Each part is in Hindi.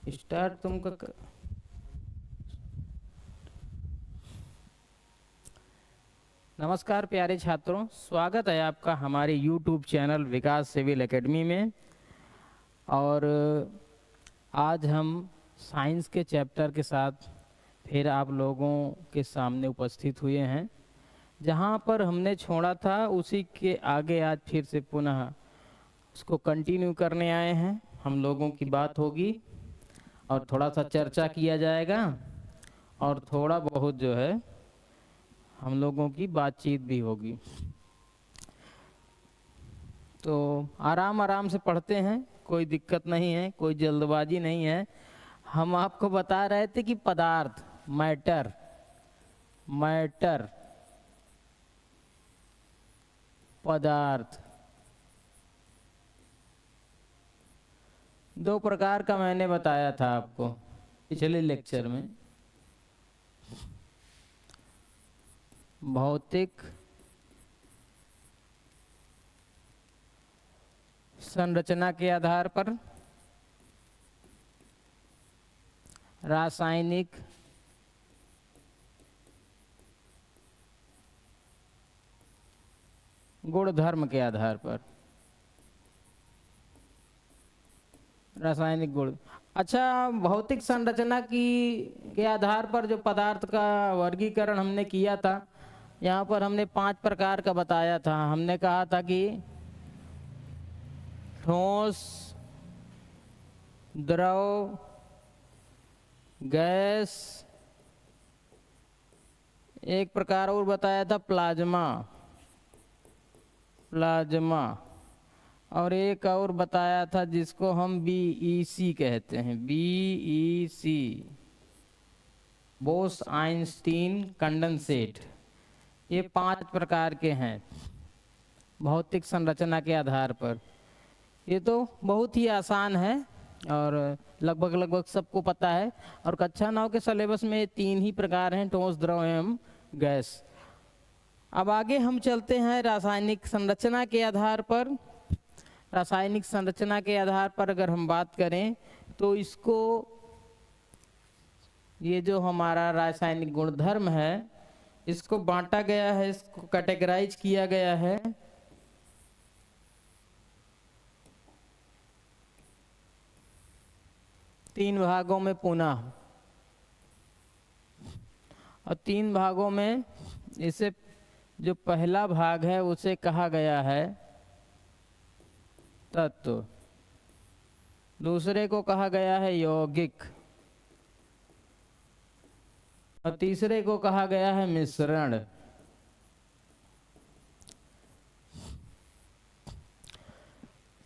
स्टार्ट तुमका नमस्कार प्यारे छात्रों, स्वागत है आपका हमारे YouTube चैनल विकास सिविल एकेडमी में। और आज हम साइंस के चैप्टर के साथ फिर आप लोगों के सामने उपस्थित हुए हैं। जहां पर हमने छोड़ा था उसी के आगे आज फिर से पुनः उसको कंटिन्यू करने आए हैं। हम लोगों की बात होगी और थोड़ा सा चर्चा किया जाएगा और थोड़ा बहुत जो है हम लोगों की बातचीत भी होगी। तो आराम आराम से पढ़ते हैं, कोई दिक्कत नहीं है, कोई जल्दबाजी नहीं है। हम आपको बता रहे थे कि पदार्थ मैटर मैटर पदार्थ दो प्रकार का मैंने बताया था आपको पिछले लेक्चर में। भौतिक संरचना के आधार पर, रासायनिक गुणधर्म के आधार पर, रासायनिक गुण। अच्छा, भौतिक संरचना के आधार पर जो पदार्थ का वर्गीकरण हमने किया था, यहाँ पर हमने 5 प्रकार का बताया था। हमने कहा था कि ठोस, द्रव, गैस, एक प्रकार और बताया था प्लाज्मा, और एक और बताया था जिसको हम बीईसी कहते हैं, बीईसी, बोस आइंस्टीन कंडेंसेट। ये 5 प्रकार के हैं भौतिक संरचना के आधार पर। ये तो बहुत ही आसान है और लगभग सबको पता है। और कक्षा 9 के सिलेबस में 3 ही प्रकार हैं, ठोस, द्रव एवं गैस। अब आगे हम चलते हैं रासायनिक संरचना के आधार पर। रासायनिक संरचना के आधार पर अगर हम बात करें तो इसको, ये जो हमारा रासायनिक गुणधर्म है, इसको बांटा गया है, इसको कैटेगराइज किया गया है 3 भागों में पुनः। और 3 भागों में इसे जो पहला भाग है उसे कहा गया है तत्व, दूसरे को कहा गया है यौगिक और तीसरे को कहा गया है मिश्रण।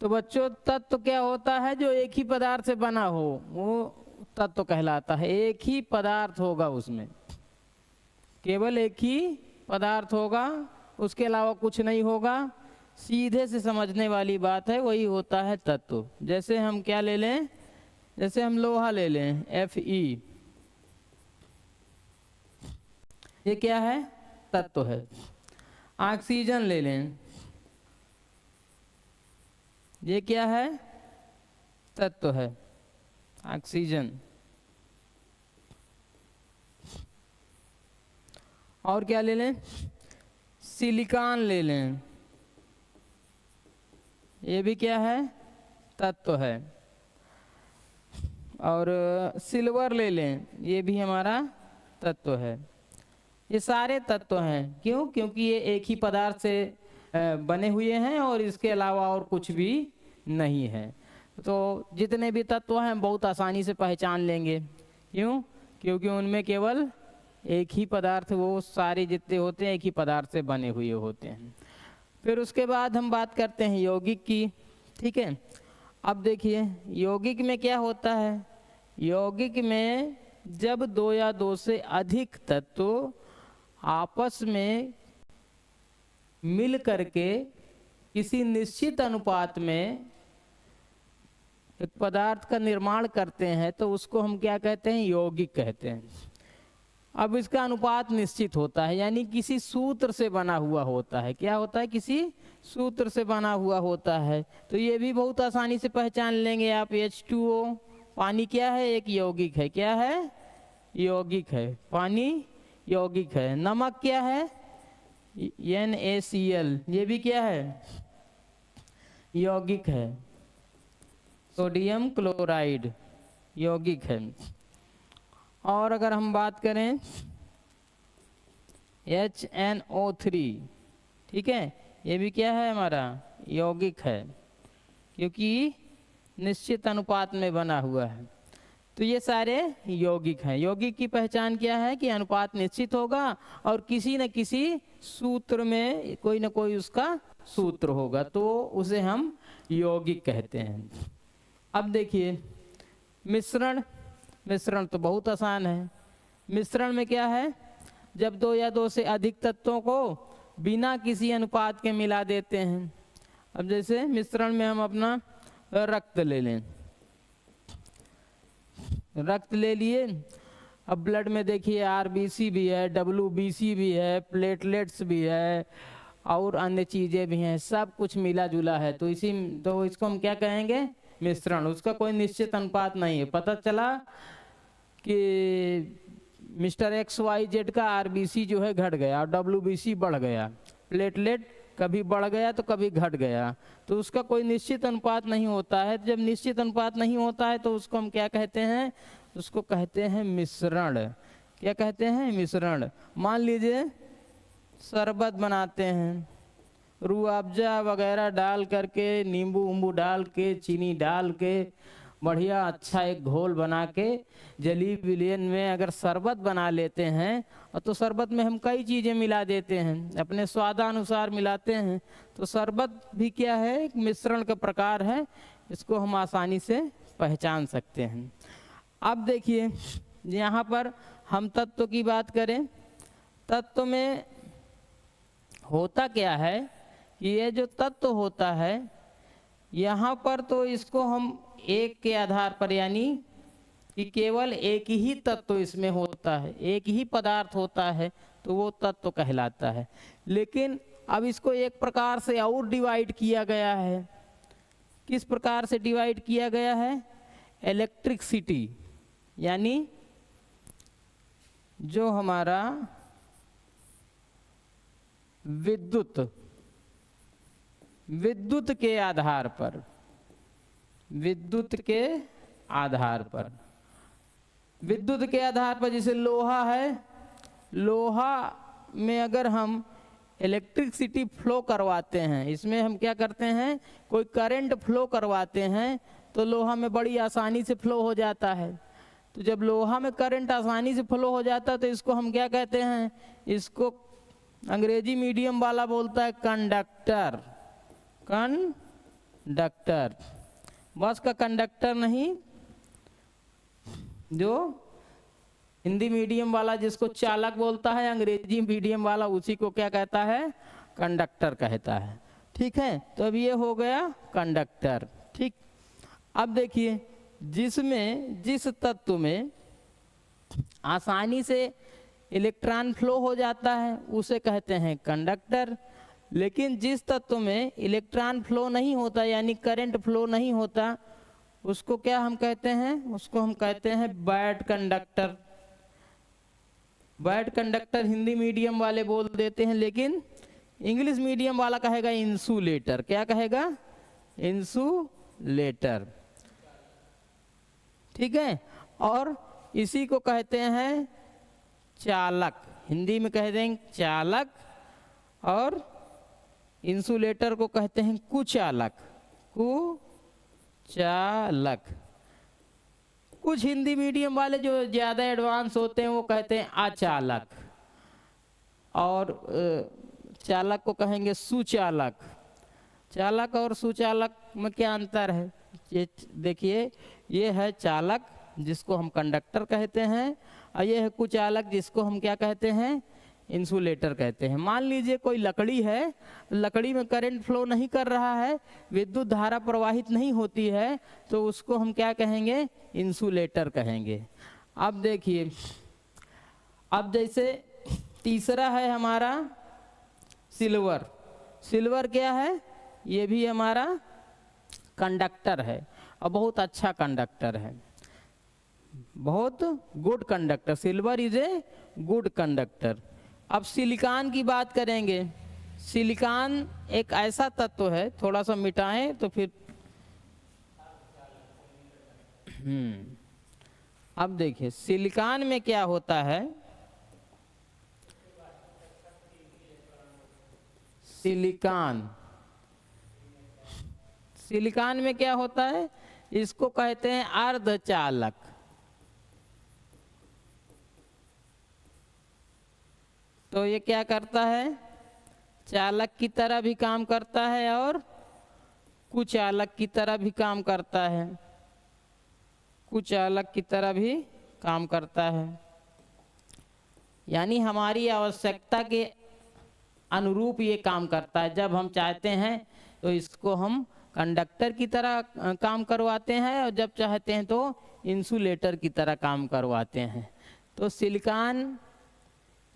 तो बच्चों, तत्व क्या होता है? जो एक ही पदार्थ से बना हो वो तत्व कहलाता है। एक ही पदार्थ होगा, उसमें केवल एक ही पदार्थ होगा, उसके अलावा कुछ नहीं होगा। सीधे से समझने वाली बात है, वही होता है तत्व। जैसे हम क्या ले लें, जैसे हम लोहा ले लें, Fe, ये क्या है? तत्व है। ऑक्सीजन ले लें, ये क्या है? तत्व है, ऑक्सीजन। और क्या ले लें? सिलिकॉन ले लें, ये भी क्या है? तत्व है। और सिल्वर ले लें, ये भी हमारा तत्व है। ये सारे तत्व हैं। क्यों? क्योंकि ये एक ही पदार्थ से बने हुए हैं और इसके अलावा और कुछ भी नहीं है। तो जितने भी तत्व हैं बहुत आसानी से पहचान लेंगे। क्यों? क्योंकि उनमें केवल एक ही पदार्थ, वो सारे जितने होते हैं एक ही पदार्थ से बने हुए होते हैं। फिर उसके बाद हम बात करते हैं यौगिक की। ठीक है, अब देखिए यौगिक में क्या होता है। यौगिक में जब 2 या 2 से अधिक तत्व आपस में मिल करके किसी निश्चित अनुपात में एक पदार्थ का निर्माण करते हैं तो उसको हम क्या कहते हैं? यौगिक कहते हैं। अब इसका अनुपात निश्चित होता है, यानी किसी सूत्र से बना हुआ होता है। क्या होता है? किसी सूत्र से बना हुआ होता है। तो ये भी बहुत आसानी से पहचान लेंगे आप। H2O पानी क्या है? एक यौगिक है। क्या है? यौगिक है। पानी यौगिक है। नमक क्या है? NaCl, ये भी क्या है? यौगिक है। सोडियम क्लोराइड यौगिक है। और अगर हम बात करें HNO3, ठीक है, ये भी क्या है? हमारा यौगिक है, क्योंकि निश्चित अनुपात में बना हुआ है। तो ये सारे यौगिक हैं। यौगिक की पहचान क्या है? कि अनुपात निश्चित होगा और किसी न किसी सूत्र में कोई ना कोई उसका सूत्र होगा, तो उसे हम यौगिक कहते हैं। अब देखिए मिश्रण। मिश्रण तो बहुत आसान है। मिश्रण में क्या है? जब दो या दो से अधिक तत्वों को बिना किसी अनुपात के मिला देते हैं। अब जैसे मिश्रण में हम अपना रक्त ले लें, रक्त ले लिए। अब ब्लड में देखिए RBC भी है, WBC भी है, प्लेटलेट्स भी है और अन्य चीज़ें भी हैं, सब कुछ मिला जुला है। तो इसको हम क्या कहेंगे? मिश्रण। उसका कोई निश्चित अनुपात नहीं है। पता चला कि मिस्टर XYZ का RBC जो है घट गया और WBC बढ़ गया, प्लेटलेट कभी बढ़ गया तो कभी घट गया, तो उसका कोई निश्चित अनुपात नहीं होता है। जब निश्चित अनुपात नहीं होता है तो उसको हम क्या कहते हैं? उसको कहते हैं मिश्रण। क्या कहते हैं? मिश्रण। मान लीजिए शरबत बनाते हैं, रूह अफ़ज़ा वगैरह डाल करके, नींबू उम्बू डाल के, चीनी डाल के, बढ़िया अच्छा एक घोल बना के जली विलयन में अगर शरबत बना लेते हैं, और तो शरबत में हम कई चीज़ें मिला देते हैं, अपने स्वादानुसार मिलाते हैं। तो शरबत भी क्या है? एक मिश्रण का प्रकार है। इसको हम आसानी से पहचान सकते हैं। अब देखिए यहाँ पर हम तत्व की बात करें। तत्व में होता क्या है? ये जो तत्व होता है यहाँ पर, तो इसको हम एक के आधार पर, यानी कि केवल एक ही तत्व इसमें होता है, एक ही पदार्थ होता है, तो वो तत्व कहलाता है। लेकिन अब इसको एक प्रकार से और डिवाइड किया गया है। किस प्रकार से डिवाइड किया गया है? इलेक्ट्रिसिटी, यानी जो हमारा विद्युत के आधार पर, विद्युत के आधार पर, विद्युत के आधार पर, जैसे लोहा है, लोहा में अगर हम इलेक्ट्रिसिटी फ्लो करवाते हैं, इसमें हम क्या करते हैं? कोई करंट फ्लो करवाते हैं, तो लोहा में बड़ी आसानी से फ्लो हो जाता है। तो जब लोहा में करंट आसानी से फ्लो हो जाता है तो इसको हम क्या कहते हैं? इसको अंग्रेजी मीडियम वाला बोलता है कंडक्टर। कंडक्टर, बस का कंडक्टर नहीं, जो हिंदी मीडियम वाला जिसको चालक बोलता है, अंग्रेजी मीडियम वाला उसी को क्या कहता है? कंडक्टर कहता है। ठीक है, तो अब ये हो गया कंडक्टर। ठीक, अब देखिए जिस तत्व में आसानी से इलेक्ट्रॉन फ्लो हो जाता है उसे कहते हैं कंडक्टर। लेकिन जिस तत्व में इलेक्ट्रॉन फ्लो नहीं होता, यानी करंट फ्लो नहीं होता, उसको क्या हम कहते हैं? उसको हम कहते हैं bad conductor. Bad conductor Hindi medium वाले बोल देते हैं, लेकिन इंग्लिश मीडियम वाला कहेगा इंसुलेटर। क्या कहेगा? इंसुलेटर। ठीक है, और इसी को कहते हैं चालक। हिंदी में कह देंगे चालक, और इंसुलेटर को कहते हैं कुचालक। कुचालक। कुछ हिंदी मीडियम वाले जो ज़्यादा एडवांस होते हैं वो कहते हैं अचालक, और चालक को कहेंगे सुचालक। चालक और सुचालक में क्या अंतर है? ये देखिए, ये है चालक जिसको हम कंडक्टर कहते हैं, और ये है कुचालक जिसको हम क्या कहते हैं? इंसुलेटर कहते हैं। मान लीजिए कोई लकड़ी है, लकड़ी में करंट फ्लो नहीं कर रहा है, विद्युत धारा प्रवाहित नहीं होती है, तो उसको हम क्या कहेंगे? इंसुलेटर कहेंगे। अब देखिए, अब जैसे तीसरा है हमारा सिल्वर। सिल्वर क्या है? ये भी हमारा कंडक्टर है और बहुत अच्छा कंडक्टर है। बहुत good conductor, silver is a good conductor. अब सिलिकॉन की बात करेंगे। सिलिकॉन एक ऐसा तत्व है, थोड़ा सा मिटाएं तो फिर अब देखिए सिलिकॉन में क्या होता है। सिलिकॉन में क्या होता है, इसको कहते हैं अर्धचालक। तो ये क्या करता है, चालक की तरह भी काम करता है और कुचालक की तरह भी काम करता है, कुचालक की तरह भी काम करता है। यानी हमारी आवश्यकता के अनुरूप ये काम करता है। जब हम चाहते हैं तो इसको हम कंडक्टर की तरह काम करवाते हैं और जब चाहते हैं तो इंसुलेटर की तरह काम करवाते हैं। तो silicon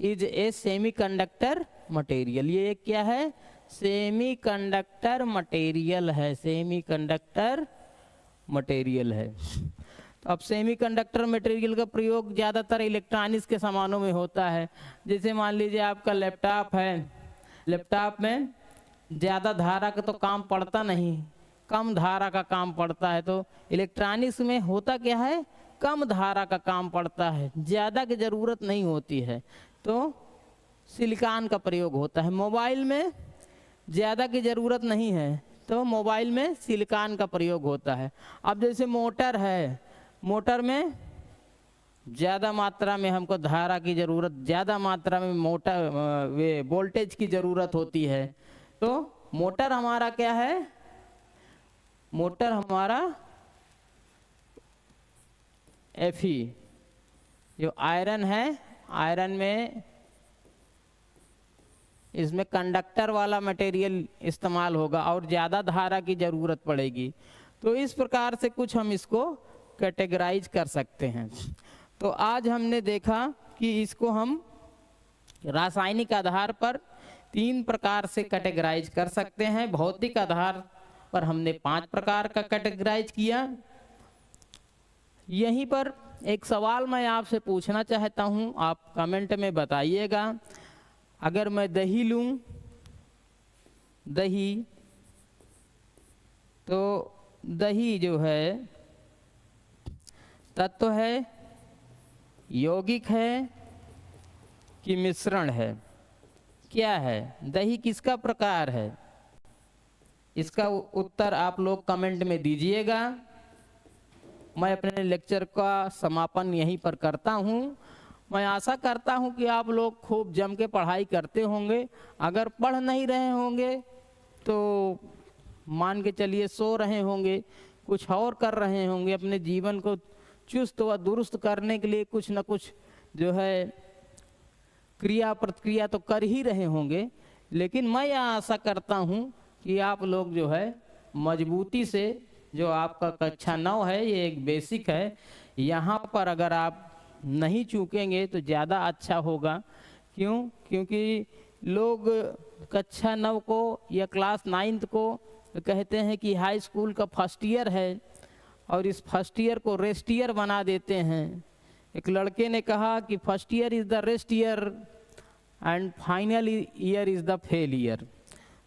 is a semiconductor material. ये एक क्या है, सेमीकंडक्टर मटेरियल है, सेमीकंडक्टर मटेरियल है। तो अब सेमीकंडक्टर मटेरियल का प्रयोग ज़्यादातर इलेक्ट्रॉनिक्स के सामानों में होता है। जैसे मान लीजिए आपका लैपटॉप है, लैपटॉप में ज़्यादा धारा का तो काम पड़ता नहीं, कम धारा का काम पड़ता है। तो इलेक्ट्रॉनिक्स में होता क्या है, कम धारा का काम पड़ता है, ज़्यादा की ज़रूरत नहीं होती है, तो सिलिकॉन का प्रयोग होता है। मोबाइल में ज़्यादा की ज़रूरत नहीं है तो मोबाइल में सिलिकॉन का प्रयोग होता है। अब जैसे मोटर है, मोटर में ज़्यादा मात्रा में हमको धारा की ज़रूरत, ज़्यादा मात्रा में मोटर वे वोल्टेज की ज़रूरत होती है। तो मोटर हमारा क्या है, मोटर हमारा Fe, जो आयरन है, आयरन में इसमें कंडक्टर वाला मटेरियल इस्तेमाल होगा और ज़्यादा धारा की ज़रूरत पड़ेगी। तो इस प्रकार से कुछ हम इसको कैटेगराइज कर सकते हैं। तो आज हमने देखा कि इसको हम रासायनिक आधार पर 3 प्रकार से कैटेगराइज कर सकते हैं। भौतिक आधार पर हमने 5 प्रकार का कैटेगराइज किया। यहीं पर एक सवाल मैं आपसे पूछना चाहता हूं, आप कमेंट में बताइएगा। अगर मैं दही लूं, दही, तो दही जो है तत्व है, यौगिक है कि मिश्रण है, क्या है, दही किसका प्रकार है? इसका उत्तर आप लोग कमेंट में दीजिएगा। मैं अपने लेक्चर का समापन यहीं पर करता हूं। मैं आशा करता हूं कि आप लोग खूब जम के पढ़ाई करते होंगे। अगर पढ़ नहीं रहे होंगे तो मान के चलिए सो रहे होंगे, कुछ और कर रहे होंगे, अपने जीवन को चुस्त व दुरुस्त करने के लिए कुछ न कुछ जो है क्रिया प्रतिक्रिया तो कर ही रहे होंगे। लेकिन मैं यह आशा करता हूं कि आप लोग जो है मजबूती से, जो आपका कक्षा 9 है, ये एक बेसिक है, यहाँ पर अगर आप नहीं चूकेंगे तो ज़्यादा अच्छा होगा। क्यों? क्योंकि लोग कक्षा 9 को या क्लास 9th को कहते हैं कि हाई स्कूल का फर्स्ट ईयर है और इस फर्स्ट ईयर को रेस्ट ईयर बना देते हैं। एक लड़के ने कहा कि first year is the rest year and final year is the fail year.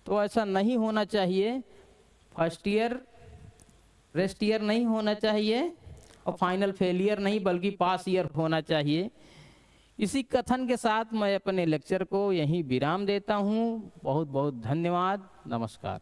तो ऐसा नहीं होना चाहिए, फर्स्ट ईयर रेस्ट ईयर नहीं होना चाहिए और फाइनल फेलियर नहीं, बल्कि पास ईयर होना चाहिए। इसी कथन के साथ मैं अपने लेक्चर को यहीं विराम देता हूँ। बहुत बहुत धन्यवाद। नमस्कार।